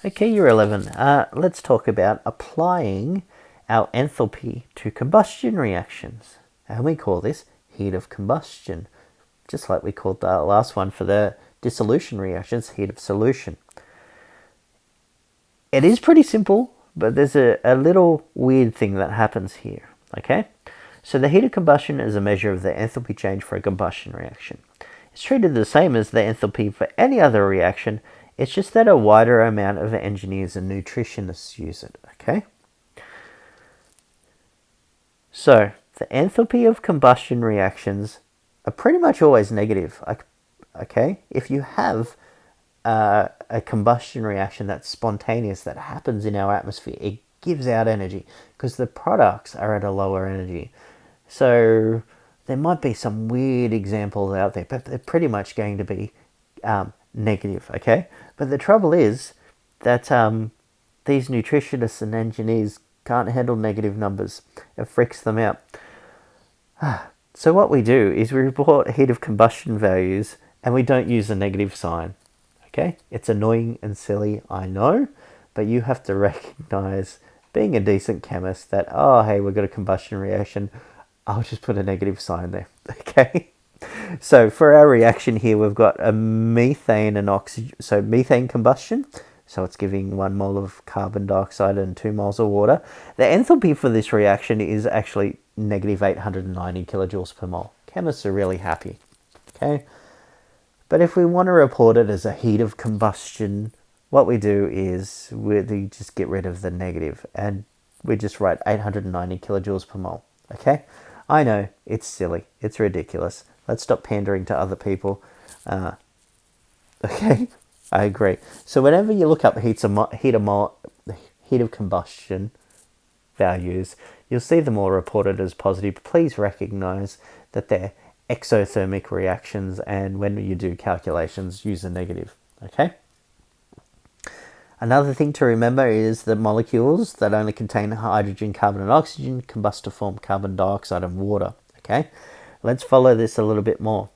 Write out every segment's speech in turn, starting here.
Okay, year 11. Let's talk about applying our enthalpy to combustion reactions. And we call this heat of combustion, just like we called the last one for the dissolution reactions, heat of solution. It is pretty simple, but there's a little weird thing that happens here, okay? So the heat of combustion is a measure of the enthalpy change for a combustion reaction. It's treated the same as the enthalpy for any other reaction. It's just that a wider amount of engineers and nutritionists use it, okay? So the enthalpy of combustion reactions are pretty much always negative, okay? If you have a combustion reaction that's spontaneous, that happens in our atmosphere, it gives out energy because the products are at a lower energy. So there might be some weird examples out there, but they're pretty much going to be negative, okay? But the trouble is that these nutritionists and engineers can't handle negative numbers. It freaks them out. So what we do is we report heat of combustion values and we don't use a negative sign, okay? It's annoying and silly, I know, but you have to recognize, being a decent chemist, that, oh, hey, we've got a combustion reaction. I'll just put a negative sign there, okay? So for our reaction here, we've got a methane and oxygen. So methane combustion, so it's giving 1 mole of carbon dioxide and 2 moles of water. The enthalpy for this reaction is actually negative 890 kilojoules per mole. Chemists are really happy, okay? But if we want to report it as a heat of combustion, what we do is we just get rid of the negative and we just write 890 kilojoules per mole, okay? I know, it's silly, it's ridiculous. Let's stop pandering to other people. Okay, I agree. So whenever you look up heat of combustion values, you'll see them all reported as positive. Please recognize that they're exothermic reactions, and when you do calculations, use a negative, okay? Another thing to remember is that molecules that only contain hydrogen, carbon, and oxygen combust to form carbon dioxide and water, okay? Let's follow this a little bit more.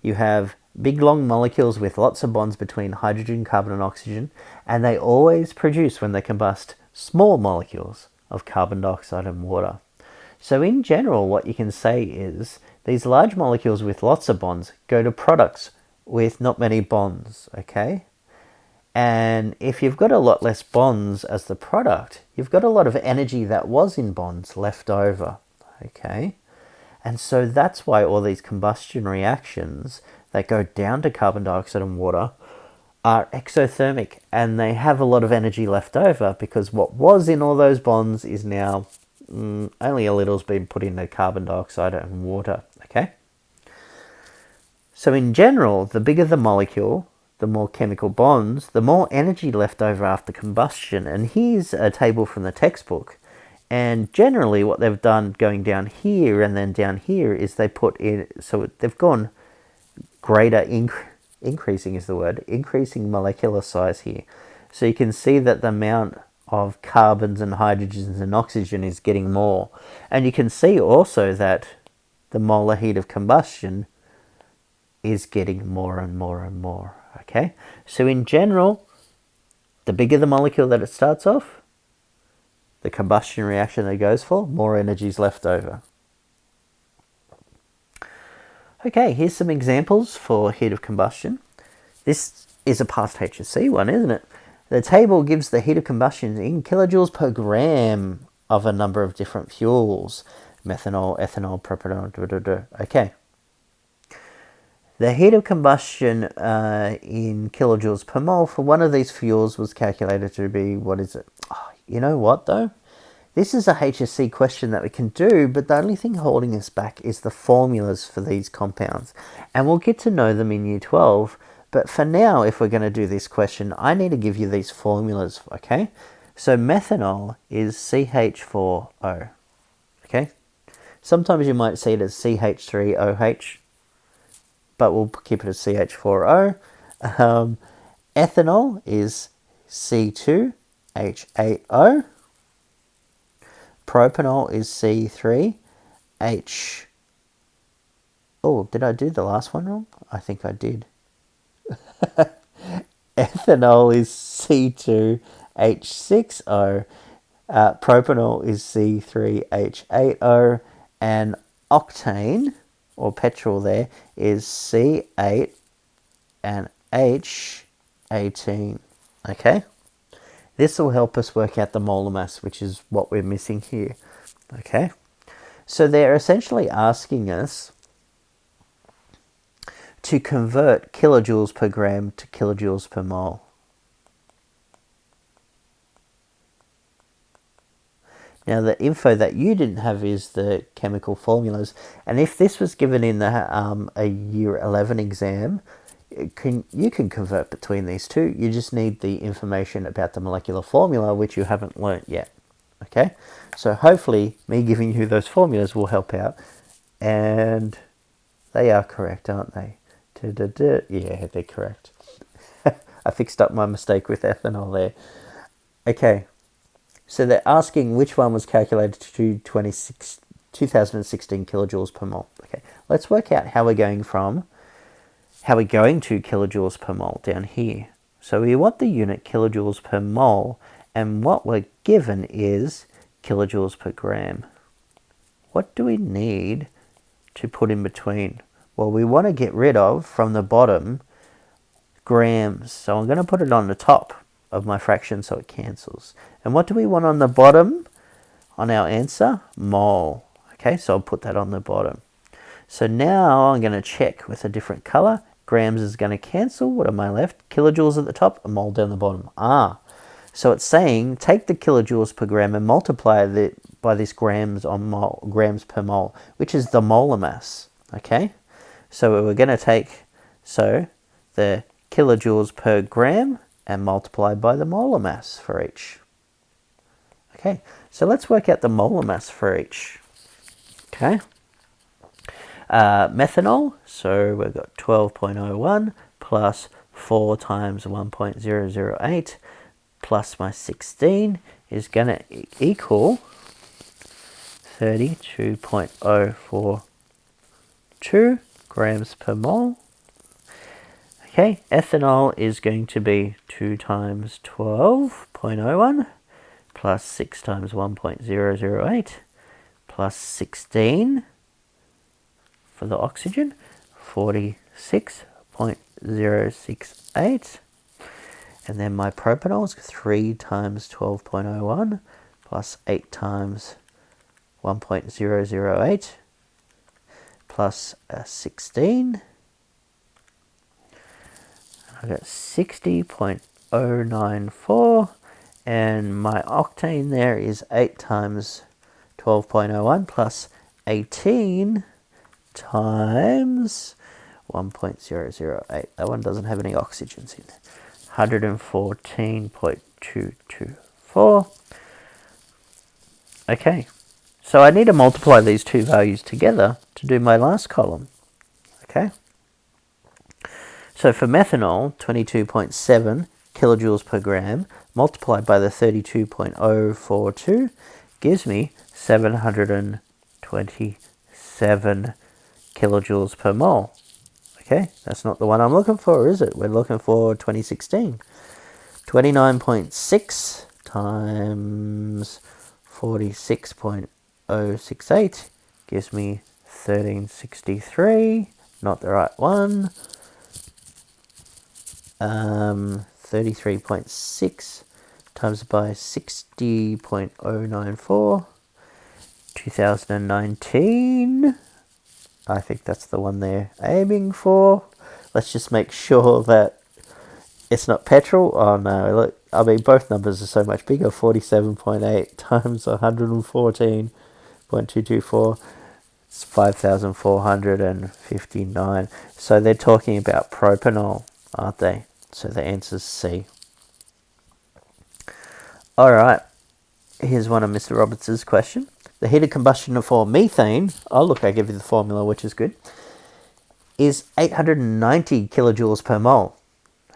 You have big long molecules with lots of bonds between hydrogen, carbon, and oxygen, and they always produce, when they combust, small molecules of carbon dioxide and water. So in general, what you can say is these large molecules with lots of bonds go to products with not many bonds, okay? And if you've got a lot less bonds as the product, you've got a lot of energy that was in bonds left over, okay? And so that's why all these combustion reactions that go down to carbon dioxide and water are exothermic, and they have a lot of energy left over because what was in all those bonds is now only a little's been put into carbon dioxide and water, okay? So in general, the bigger the molecule, the more chemical bonds, the more energy left over after combustion. And here's a table from the textbook. And generally what they've done going down here and then down here is they put in, so they've gone greater, increasing is the word, increasing molecular size here. So you can see that the amount of carbons and hydrogens and oxygen is getting more. And you can see also that the molar heat of combustion is getting more and more and more. Okay, so in general, the bigger the molecule that it starts off, the combustion reaction that it goes for, more energy is left over. Okay, here's some examples for heat of combustion. This is a past HSC one, isn't it? The table gives the heat of combustion in kilojoules per gram of a number of different fuels. Methanol, ethanol, propanol, okay. The heat of combustion in kilojoules per mole for one of these fuels was calculated to be, what is it? Oh, you know what though? This is a HSC question that we can do, but the only thing holding us back is the formulas for these compounds. And we'll get to know them in Year 12, but for now, if we're going to do this question, I need to give you these formulas, okay? So methanol is CH4O, okay? Sometimes you might see it as CH3OH, but we'll keep it as CH4O. Ethanol is C2H8O. Propanol is C3H. Oh, did I do the last one wrong? I think I did. ethanol is C2H6O, propanol is C3H8O, and octane, or petrol there, is C8 and H18. Okay? This will help us work out the molar mass, which is what we're missing here. Okay? So they're essentially asking us to convert kilojoules per gram to kilojoules per mole. Now the info that you didn't have is the chemical formulas, and if this was given in the a year 11 exam, you can convert between these two. You just need the information about the molecular formula, which you haven't learnt yet. Okay, so hopefully me giving you those formulas will help out, and they are correct, aren't they? Yeah, they're correct. I fixed up my mistake with ethanol there. Okay, so they're asking which one was calculated to 2016 kilojoules per mole. Okay, let's work out how we're going to kilojoules per mole down here. So we want the unit kilojoules per mole, and what we're given is kilojoules per gram. What do we need to put in between? Well, we want to get rid of, from the bottom, grams. So I'm going to put it on the top of my fraction so it cancels. And what do we want on the bottom on our answer? Mole. Okay, so I'll put that on the bottom. So now I'm going to check with a different color. Grams is going to cancel. What am I left? Kilojoules at the top, a mole down the bottom. So it's saying take the kilojoules per gram and multiply it by this grams per mole, which is the molar mass. Okay, so we're going to take the kilojoules per gram and multiply by the molar mass for each. Okay, so let's work out the molar mass for each. Okay, methanol, so we've got 12.01 plus 4 times 1.008 plus my 16 is going to equal 32.042 grams per mole. Okay, ethanol is going to be 2 times 12.01 plus 6 times 1.008 plus 16 for the oxygen, 46.068. And then my propanol is 3 times 12.01 plus 8 times 1.008 plus 16. I got 60.094, and my octane there is 8 times 12.01 plus 18 times 1.008. That one doesn't have any oxygens in it. 114.224. Okay, so I need to multiply these two values together to do my last column. Okay, so for methanol, 22.7 kilojoules per gram multiplied by the 32.042 gives me 727 kilojoules per mole. Okay, that's not the one I'm looking for, is it? We're looking for 2016. 29.6 times 46.068 gives me 1363. Not the right one. 33.6 times by 60.094. 2019. I think that's the one they're aiming for. Let's just make sure that it's not petrol. Oh no, look, I mean both numbers are so much bigger. 47.8 times 114.224. It's 5,459. So they're talking about propanol, aren't they? So the answer's C. Alright, here's one of Mr. Roberts' question. The heat of combustion for methane, oh look, I gave you the formula, which is good, is 890 kilojoules per mole.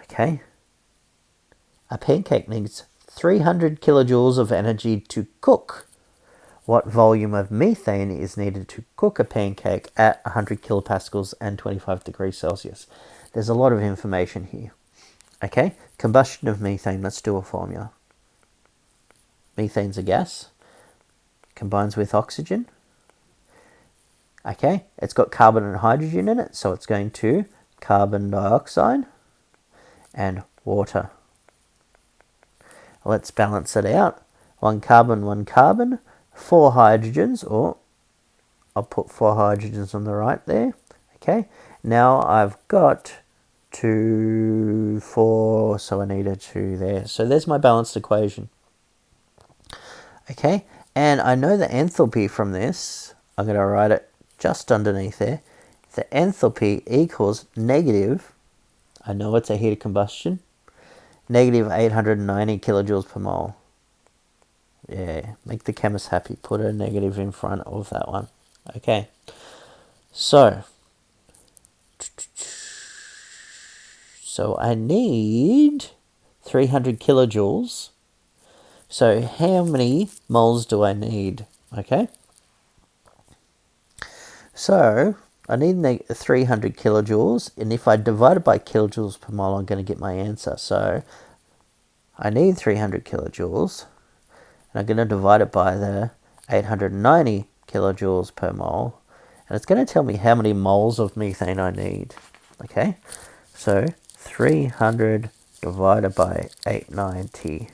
Okay. A pancake needs 300 kilojoules of energy to cook. What volume of methane is needed to cook a pancake at 100 kilopascals and 25 degrees Celsius? There's a lot of information here. Okay, combustion of methane, let's do a formula. Methane's a gas, combines with oxygen. Okay, it's got carbon and hydrogen in it, so it's going to carbon dioxide and water. Let's balance it out. 1 carbon, 4 hydrogens, or I'll put 4 hydrogens on the right there. Okay, now I've got 2, 4, so I need a 2 there. So there's my balanced equation. Okay, and I know the enthalpy from this. I'm going to write it just underneath there. The enthalpy equals negative, I know it's a heat of combustion, negative 890 kilojoules per mole. Yeah, make the chemist happy. Put a negative in front of that one. Okay, so I need 300 kilojoules. So how many moles do I need? Okay, so I need 300 kilojoules, and if I divide it by kilojoules per mole, I'm going to get my answer. So I need 300 kilojoules, and I'm going to divide it by the 890 kilojoules per mole, and it's going to tell me how many moles of methane I need. Okay, so 300 divided by 890,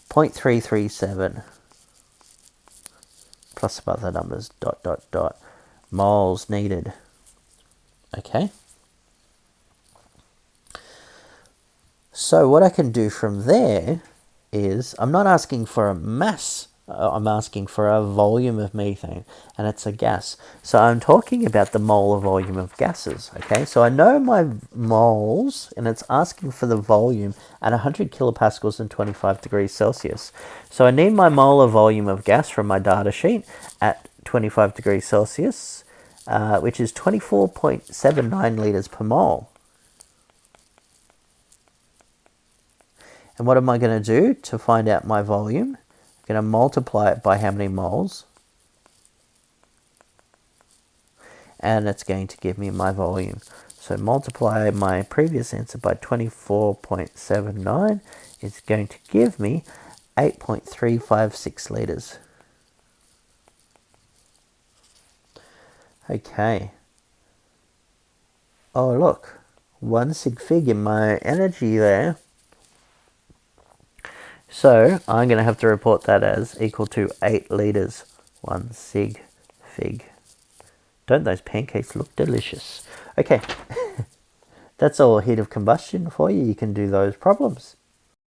0.337 plus some other numbers, dot, dot, dot, moles needed. Okay, so what I can do from there is, I'm not asking for a mass, I'm asking for a volume of methane, and it's a gas. So I'm talking about the molar volume of gases. Okay, so I know my moles, and it's asking for the volume at 100 kilopascals and 25 degrees Celsius. So I need my molar volume of gas from my data sheet at 25 degrees Celsius, which is 24.79 litres per mole. And what am I going to do to find out my volume? I'm going to multiply it by how many moles. And it's going to give me my volume. So multiply my previous answer by 24.79 is going to give me 8.356 litres. Okay. Oh look, 1 sig fig in my energy there. So I'm going to have to report that as equal to 8 litres, 1 sig fig. Don't those pancakes look delicious? Okay, that's all heat of combustion for you. You can do those problems.